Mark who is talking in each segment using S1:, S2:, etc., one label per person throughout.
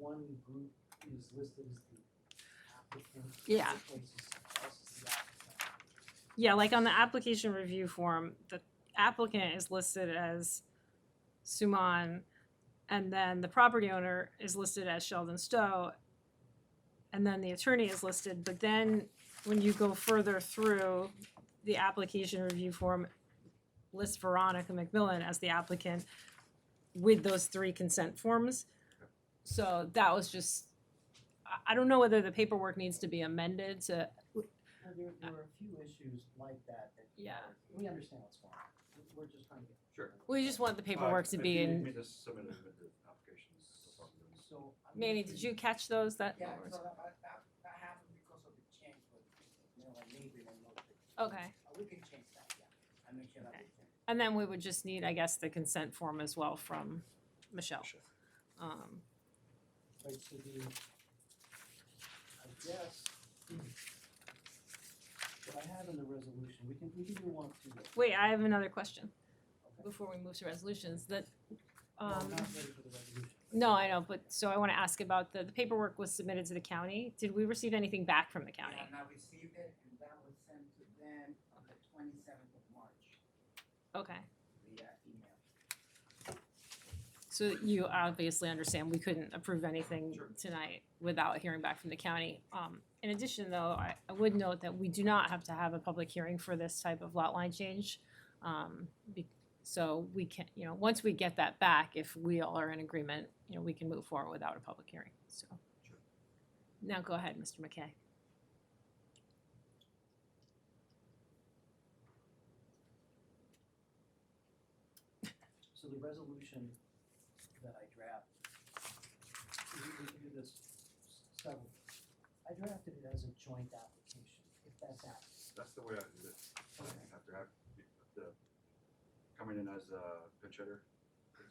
S1: one group is listed as the applicant.
S2: Yeah.
S1: other places someone else is the applicant.
S2: Yeah, like on the application review form, the applicant is listed as Suman, and then the property owner is listed as Sheldon Stowe, and then the attorney is listed, but then when you go further through, the application review form lists Veronica McMillan as the applicant with those 3 consent forms. So that was just, I don't know whether the paperwork needs to be amended to,
S1: Well, there were a few issues like that
S2: Yeah.
S1: we understand what's going on. We're just trying to get.
S3: Sure.
S2: we just want the paperwork to be in.
S3: We just submitted the applications. No problem.
S1: So.
S2: Manny, did you catch those? That
S4: Yeah, so that happened because of the change with, like maybe and not.
S2: okay.
S4: We can change that, yeah, and make sure that we change.
S2: And then we would just need, I guess, the consent form as well from Michelle.
S1: Right, so I guess, what I have in the resolution, we can do one of 2 ways.
S2: Wait, I have another question
S1: Okay.
S2: before we move to resolutions. That
S1: No, I'm not ready for the resolution.
S2: no, I know, but so I want to ask about the paperwork was submitted to the county. Did we receive anything back from the county?
S4: And I received it, and that was sent to them on the 27th of March
S2: Okay.
S4: via email.
S2: So you obviously understand we couldn't approve anything
S3: Sure.
S2: tonight without hearing back from the county. In addition, though, I would note that we do not have to have a public hearing for this type of lot line change. So we can, once we get that back, if we all are in agreement, we can move forward without a public hearing, so.
S3: Sure.
S2: Now go ahead, Mr. McKay.
S1: So the resolution that I draft, we can do this several. I drafted it as a joint application, if that's accurate.
S3: That's the way I did it.
S1: Okay.
S3: You have to have the, coming in as a pinch hitter.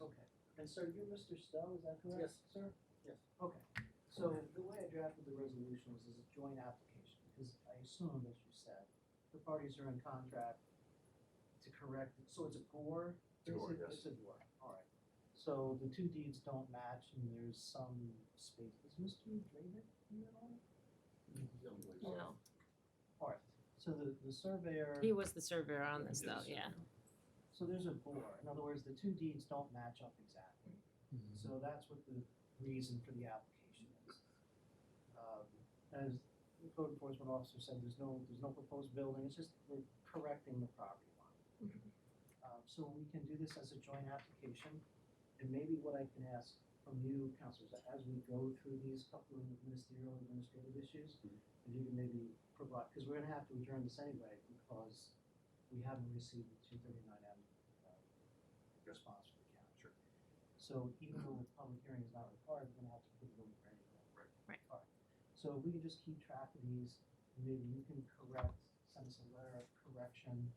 S1: Okay, and sir, you're Mr. Stowe, is that correct,
S4: Yes.
S1: sir?
S4: Yes.
S1: Okay, so the way I drafted the resolution was as a joint application, because I assumed, as you said, the parties are in contract to correct, so it's a gore?
S3: Gore,
S1: Basically,
S3: yes.
S1: It's a gore, alright. So the 2 deeds don't match and there's some space, is Mr. Draven here at all?
S2: No,
S1: Alright, so the surveyor.
S2: he was the surveyor on this though,
S3: Yes.
S2: yeah.
S1: So there's a bore, in other words, the 2 deeds don't match up exactly. So that's what the reason for the application is. As the code enforcement officer said, there's no proposed building, it's just we're correcting the property line. So we can do this as a joint application, and maybe what I can ask from you, councilors, as we go through these couple of administrative issues, if you can maybe provide, because we're gonna have to adjourn this anyway, because we haven't received the 239M response from the county.
S3: Sure.
S1: So even though the public hearing is not required, we're gonna have to put it over anyway.
S2: Right.
S1: Alright, so if we can just keep track of these, maybe you can send us a letter of correction.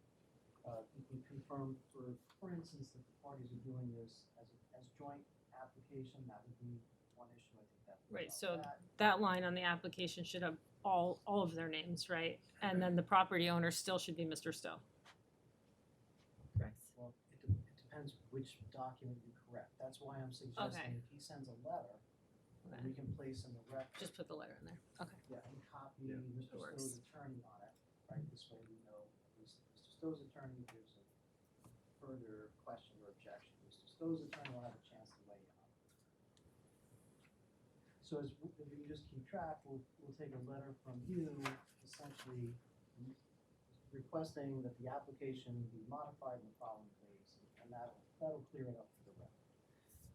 S1: You can confirm, for instance, that the parties are doing this as joint application, that would be one issue, I think that would
S2: Right,
S1: resolve
S2: so
S1: that.
S2: that line on the application should have all of their names, right? And then the property owner still should be Mr. Stowe. Correct.
S1: Well, it depends which document you correct, that's why I'm suggesting if he sends a letter,
S2: Okay.
S1: we can place in the record.
S2: Just put the letter in there, okay.
S1: Yeah, and copy
S3: Yeah,
S1: Mr.
S2: that works.
S1: Stowe's attorney on it, right, this way we know, at least Mr. Stowe's attorney, if there's a further question or objection, Mr. Stowe's attorney will have a chance to weigh in on it. So if we just keep track, we'll take a letter from you, essentially requesting that the application be modified in the following ways, and that'll clear it up for the record.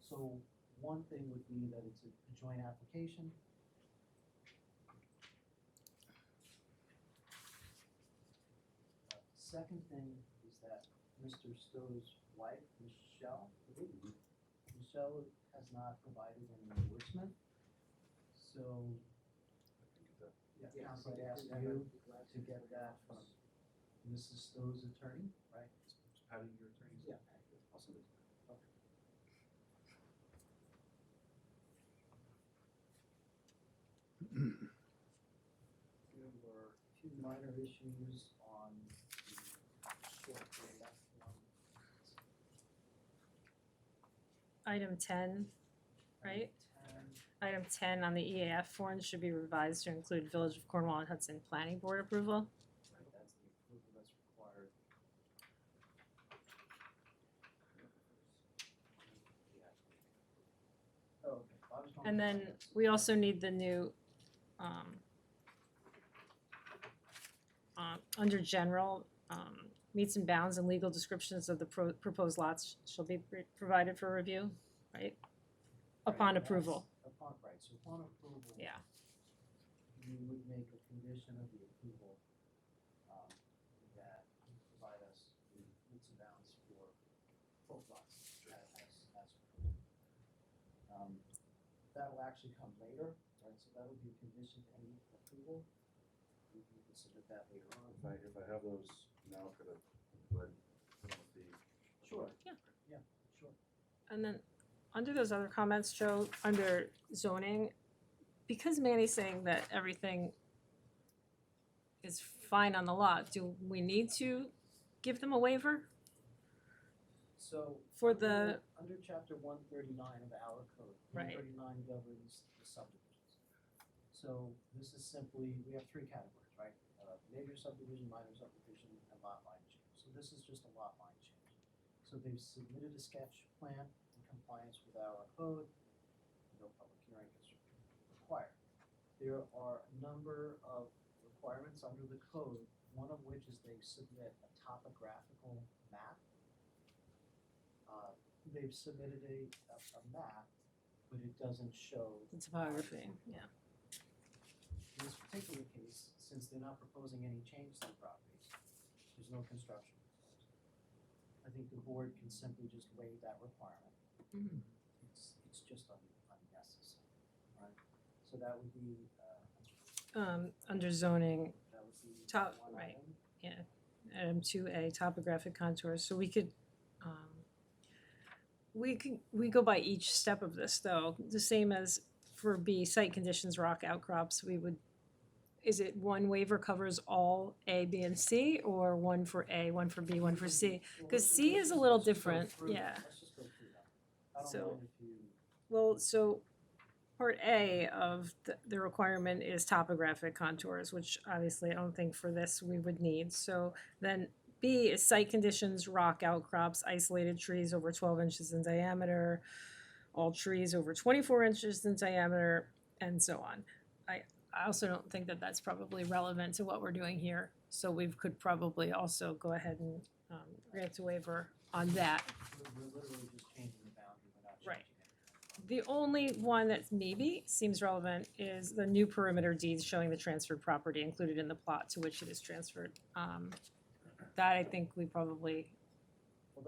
S1: So one thing would be that it's a joint application. Second thing is that Mr. Stowe's wife, Michelle has not provided any endorsement. So, yeah, council, I'd ask you to get that from Mrs. Stowe's attorney, right?
S3: Patty, your attorney?
S1: Yeah.
S3: I'll send it.
S1: There were a few minor issues on the short left one.
S2: Item 10, right?
S1: And
S2: item 10 on the EAF form should be revised to include Village of Cornwall and Hudson Planning Board approval.
S1: Right, that's the approval that's required. Oh, okay. I was going
S2: And
S1: to
S2: then
S1: finance.
S2: we also need the new, under general, meets and bounds and legal descriptions of the proposed lots shall be provided for review, right? Upon
S1: Right,
S2: approval,
S1: that's right, so upon approval.
S2: yeah.
S1: We would make a condition of the approval, that you provide us with meets and bounds for both lots as approved. That will actually come later, right, so that would be a condition to any approval. We can submit that later on.
S3: If I have those now, could I, go ahead, with the.
S1: Sure.
S2: Yeah.
S1: Yeah, sure.
S2: And then, under those other comments, Joe, under zoning, because Manny's saying that everything is fine on the lot, do we need to give them a waiver?
S1: So.
S2: For the-
S1: Under chapter 139 of our code,
S2: Right.
S1: 139 governs the subdivisions. So this is simply, we have three categories, right? Major subdivision, minor subdivision, and lot line change. So this is just a lot line change. So they've submitted a sketch plan in compliance with our code. No public hearing is required. There are a number of requirements under the code, one of which is they submit a topographical map. They've submitted a map, but it doesn't show.
S2: The topography, yeah.
S1: In this particular case, since they're not proposing any change to the properties, there's no construction proposed. I think the board can simply just waive that requirement.
S2: Mhm.
S1: It's just unnecessary, right? So that would be,
S2: Under zoning,
S1: that would be
S2: Top-
S1: one
S2: right.
S1: item.
S2: item 2A, topographic contours, so we go by each step of this, though, the same as for B, site conditions, rock outcrops, is it one waiver covers all A, B, and C, or one for A, one for B, one for C?
S1: Well,
S2: 'Cause
S1: let's
S2: C
S1: just-
S2: is a little
S1: let's just go
S2: different,
S1: through
S2: yeah.
S1: that. Let's just go through that. I don't
S2: So-
S1: mind if you.
S2: Well, so part A of the requirement is topographic contours, which obviously I don't think for this we would need. So then B is site conditions, rock outcrops, isolated trees over 12 inches in diameter, all trees over 24 inches in diameter, and so on. I also don't think that that's probably relevant to what we're doing here. So we could probably also go ahead and grant a waiver on that.
S1: We're literally just changing the boundary, we're not
S2: Right.
S1: changing anything.
S2: The only one that maybe seems relevant is the new perimeter deeds showing the transferred property included in the plot to which it is transferred. That I think we probably,
S1: Well,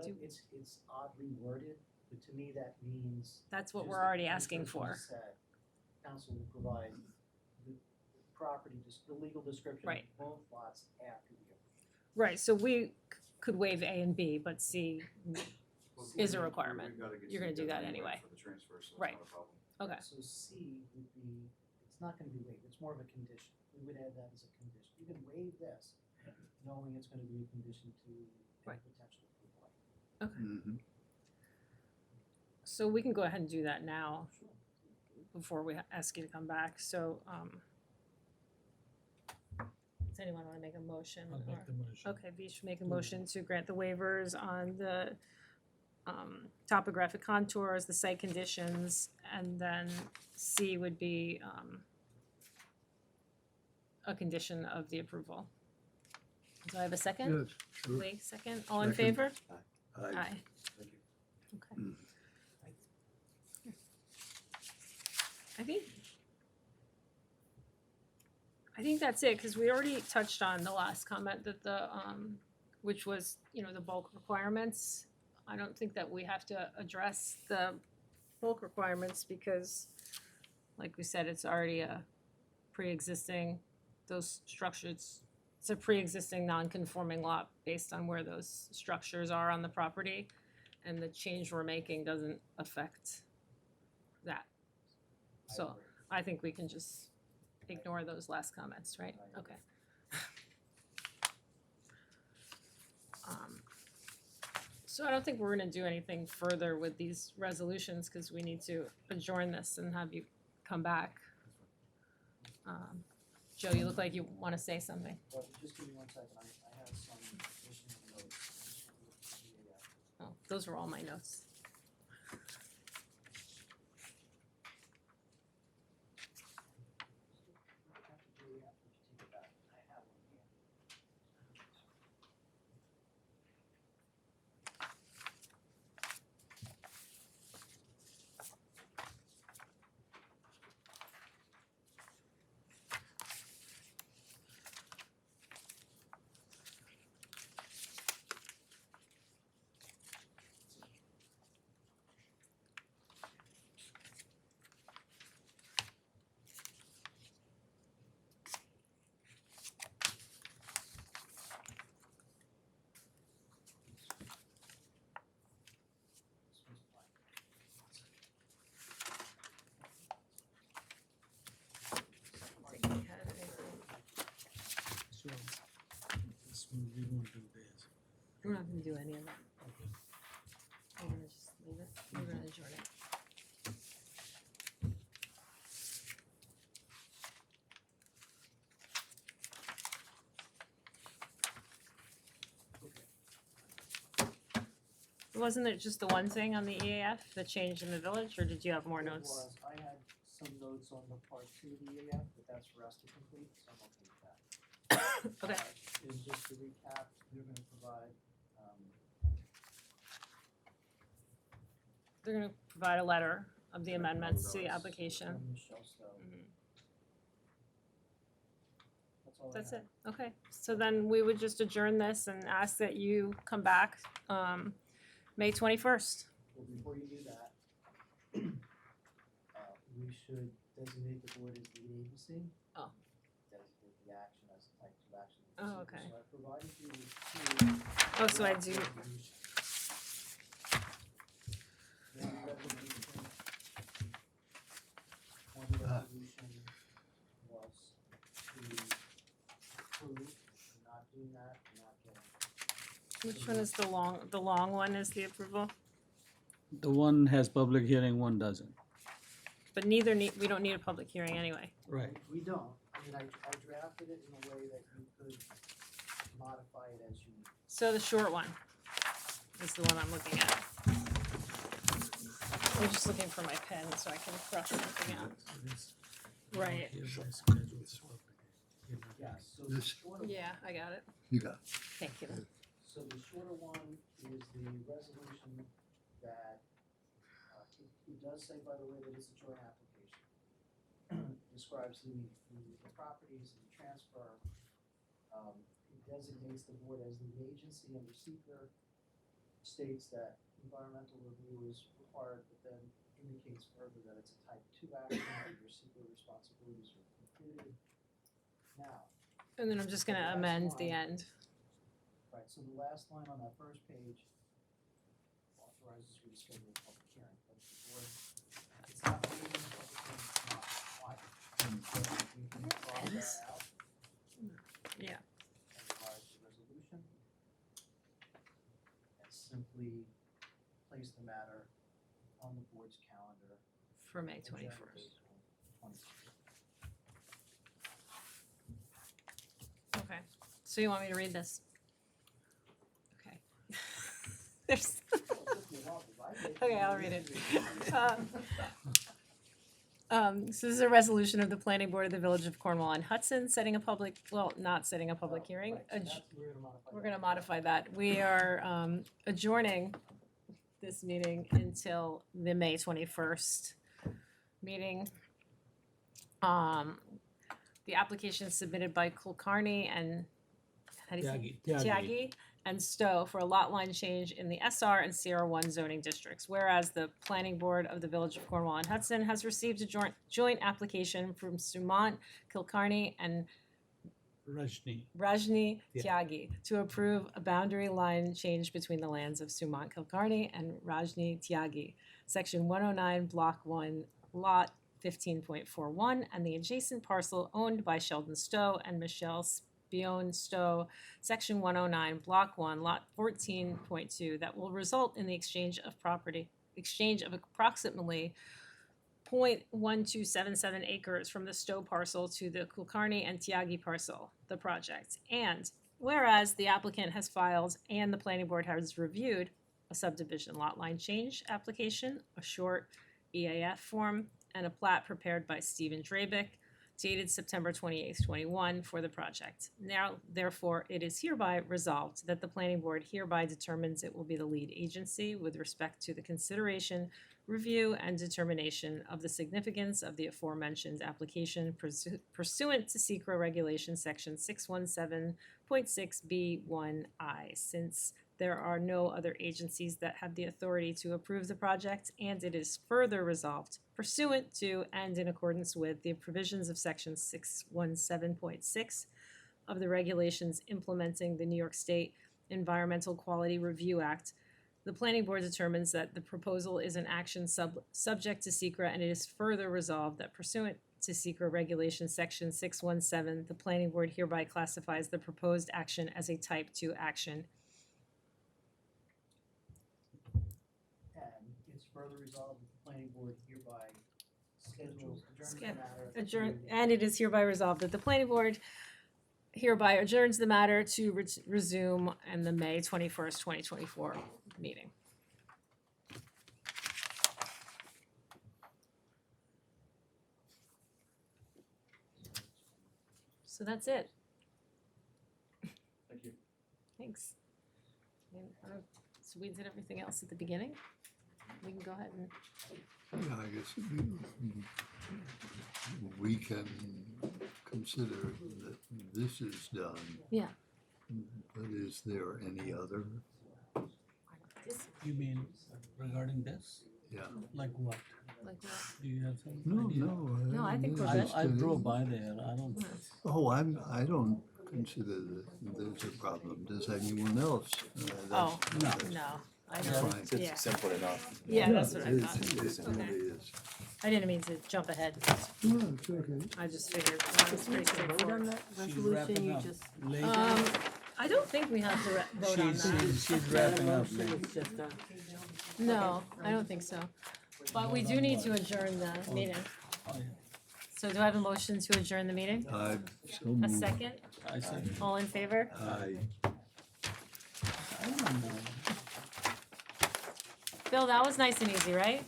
S1: it's oddly worded, but to me that means.
S2: that's what
S1: just
S2: we're
S1: the
S2: already asking
S1: description
S2: for.
S1: said, council will provide the property, just the legal description
S2: Right.
S1: of both lots after the.
S2: Right, so we could waive A and B, but C, Is a requirement. You're gonna do that anyway.
S3: For the transfer, so
S2: Right.
S3: it's not a problem.
S2: okay,
S1: So C would be, it's not gonna be waived, it's more of a condition, we would add that as a condition, you can waive this, knowing it's gonna be a condition to any
S2: Right.
S1: potential approval.
S3: Mm-hmm.
S2: so we can go ahead and do that now
S1: Sure.
S2: before we ask you to come back, so, does anyone wanna make a motion?
S5: I'll
S2: or-
S5: make the motion.
S2: Okay, we should make a motion to grant the waivers on the topographic contours, the site conditions, and then C would be a condition of the approval. Do I have a second?
S5: Yes, sure.
S2: Lee, second, all in
S5: Second.
S2: favor?
S5: Aye.
S2: Aye.
S3: Thank you.
S2: Okay.
S5: Mm.
S2: I think that's it, cause we already touched on the last comment that which was, the bulk requirements. I don't think that we have to address the bulk requirements because, like we said, it's already a pre-existing, those structures, it's a pre-existing non-conforming lot based on where those structures are on the property. And the change we're making doesn't affect that.
S1: I
S2: So
S1: agree.
S2: I think we can just ignore those last comments, right?
S1: I
S2: Okay. So I don't think we're gonna do anything further with these resolutions, cause we need to adjourn this and have you come back. Joe, you look like you want to say something.
S1: But just give me 1 second, I have some additional notes. I just wanna look at the EAF.
S2: Oh, those are all my notes.
S1: Look at the EAF, would you take it back? I have one here. This one's blank.
S5: So, this one, we won't do this.
S2: We're not going to do any of that.
S5: Okay.
S2: We're going to just leave it. We're going to adjourn it. Wasn't it just the one thing on the EAF, the change in the village, or did you have more
S1: It
S2: notes?
S1: was, I had some notes on the part 2 of the EAF, but that's for us to complete, so I'm okay with that.
S2: Okay.
S1: And just to recap, you're gonna provide,
S2: They're going to provide a letter of the
S3: Yeah,
S2: amendments to the
S3: those.
S2: application.
S1: from Michelle Stowe.
S2: Mhm.
S1: That's all I
S2: That's
S1: have.
S2: it. Okay. So then we would just adjourn this and ask that you come back May 21st.
S1: Well, before you do that, we should designate the board as lead agency.
S2: Oh.
S1: Designate the action as a type 2 action.
S2: Oh,
S1: procedure.
S2: okay.
S1: So I provided you with 2.
S2: Oh, so I
S1: draft
S2: do.
S1: resolutions. One resolution was to approve, not doing that, not getting.
S2: Which one is the long one is the approval?
S5: The one has public hearing, one doesn't.
S2: But we don't need a public hearing anyway.
S5: Right.
S1: We don't, I mean, I drafted it in a way that you could modify it as you.
S2: So the short one is the one I'm looking at. I'm just looking for my pen so I can cross something out. Right.
S1: Yes, so the
S6: This-
S1: shorter.
S2: Yeah, I got it.
S6: You got it.
S2: Thank you.
S1: So the shorter one is the resolution that, it does say, by the way, that it's a joint application. Describes the properties and the transfer. It designates the board as the agency under seeker, states that environmental review is required, but then indicates further that it's a type 2 action, that your seeker responsibilities are completed. Now,
S2: And then I'm just gonna
S1: Last
S2: amend the
S1: line.
S2: end.
S1: right, so the last line on that first page authorizes you to schedule a public hearing, but if the board, it's not waiving the public hearing, it's not required. So you can cross that out.
S2: Yeah.
S1: And revise the resolution. And simply place the matter on the board's calendar.
S2: For May
S1: adjourn
S2: 21st.
S1: date 21st.
S2: Okay. So you want me to read this? Okay. There's.
S1: Well, it took me a while, 'cause I did.
S2: Okay, I'll read it. So this is a resolution of the planning board of the village of Cornwall on Hudson, setting a public, well, not setting a public hearing.
S1: Right, so that's-
S2: We're gonna modify that. We are adjourning this meeting until the May 21st meeting. The application is submitted by Kulkarni and, how do you say? Tyagi and Stowe for a lot line change in the SR and CR1 zoning districts. Whereas the planning board of the village of Cornwall and Hudson has received a joint application from Sumant Kulkarni and Rajni
S5: Yeah.
S2: Tyagi to approve a boundary line change between the lands of Sumant Kulkarni and Rajni Tyagi, section 109, block 1, lot 15.41, and the adjacent parcel owned by Sheldon Stowe and Michelle Spion Stowe, section 109, block 1, lot 14.2, that will result in the exchange of approximately 0.1277 acres from the Stowe parcel to the Kulkarni and Tiagi parcel, the project. And whereas the applicant has filed and the planning board has reviewed a subdivision lot line change application, a short EAF form, and a plat prepared by Stephen Drabick, dated September 28th, 21 for the project. Now, therefore, it is hereby resolved that the planning board hereby determines it will be the lead agency with respect to the consideration, review, and determination of the significance of the aforementioned application pursuant to SECRA Regulation Section 617.6B1I, since there are no other agencies that have the authority to approve the project, and it is further resolved pursuant to and in accordance with the provisions of Section 617.6 of the regulations implementing the New York State Environmental Quality Review Act. The planning board determines that the proposal is an action subject to SECRA, and it is further resolved that pursuant to SECRA Regulation Section 617, the planning board hereby classifies the proposed action as a type 2 action.
S1: And it's further resolved that the planning board hereby adjourns the matter.
S2: And it is hereby resolved that the planning board hereby adjourns the matter to resume in the May 21st, 2024 meeting. So that's it.
S3: Thank you.
S2: Thanks. So we did everything else at the beginning. We can go ahead and,
S6: Yeah, I guess we can consider that this is done,
S2: yeah.
S6: but is there any other?
S5: You mean regarding this?
S6: Yeah.
S5: Like what?
S2: Like what?
S5: Do you have some
S6: No,
S5: idea?
S2: No, I think we're
S5: I,
S2: good.
S5: I drove by there, I don't,
S6: I don't consider that there's a problem. Does anyone else?
S2: Oh,
S6: That's
S2: no, I
S6: That's
S2: know.
S6: fine.
S2: Yeah.
S7: It's simple enough.
S2: Yeah, that's what I
S6: It is,
S2: thought.
S6: it really is.
S2: I didn't mean to jump ahead.
S6: No, it's okay.
S2: I just figured that was pretty straightforward.
S5: she's wrapping up later.
S2: I don't think we have to vote on that.
S5: She's wrapping up later.
S2: No, I don't think so. But we do need to adjourn the meeting.
S5: Oh, yeah.
S2: So do I have a motion to adjourn the meeting?
S6: I so
S2: A
S6: moved.
S2: second?
S5: I said,
S2: All in favor?
S6: Aye.
S5: I don't know.
S2: Bill, that was nice and easy, right?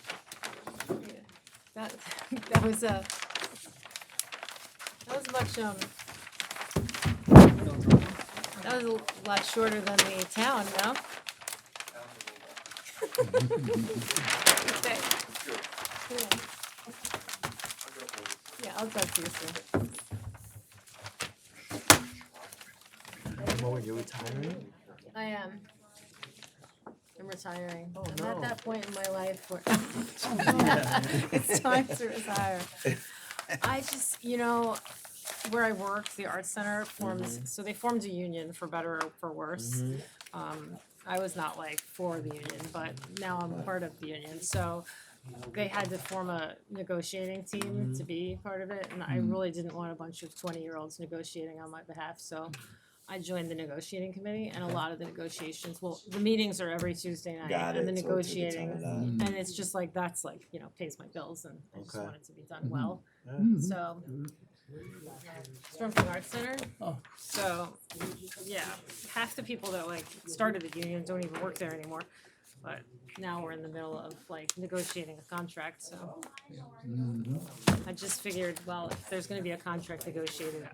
S2: That, that was much, that was a lot shorter than the town, no? Okay. Yeah, I'll talk to you soon.
S7: Mo, you're retiring?
S2: I am. I'm retiring. I'm at that point in my life where it's time to retire. I just, where I work, the Arts Center forms, so they formed a union for better or for worse. I was not like for the union, but now I'm part of the union, so they had to form a negotiating team to be part of it, and I really didn't want a bunch of 20-year-olds negotiating on my behalf, so I joined the negotiating committee, and a lot of the negotiations, the meetings are every Tuesday night,
S7: Got
S2: and
S7: it,
S2: the
S7: so it's a good time
S2: negotiating,
S7: of that.
S2: and it's just like, that's like, pays my bills, and I just
S7: Okay.
S2: want it to be done well,
S6: Mhm.
S2: so. Stormfield Arts Center,
S5: Oh.
S2: so, yeah, half the people that like started the union don't even work there anymore, but now we're in the middle of like negotiating a contract, so.
S6: Mhm.
S2: I just figured, well, if there's gonna be a contract negotiated,